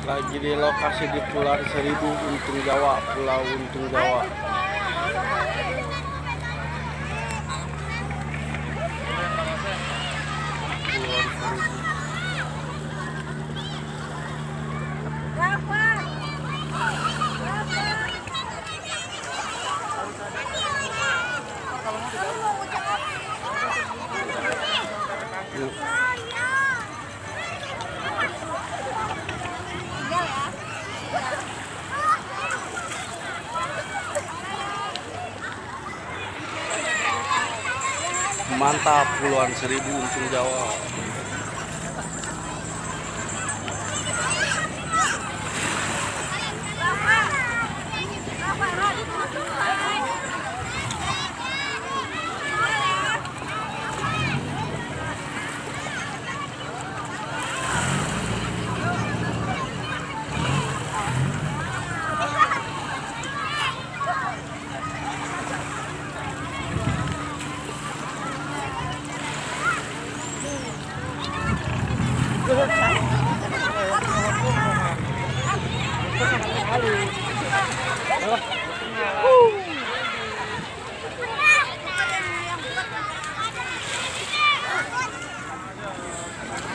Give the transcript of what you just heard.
Lagi di lokasi di Pulau Seribu, Untung Jawa, Pulau Untung Jawa. Pulau Seribu. Mantap, Pulauan Seribu, Untung Jawa. Good.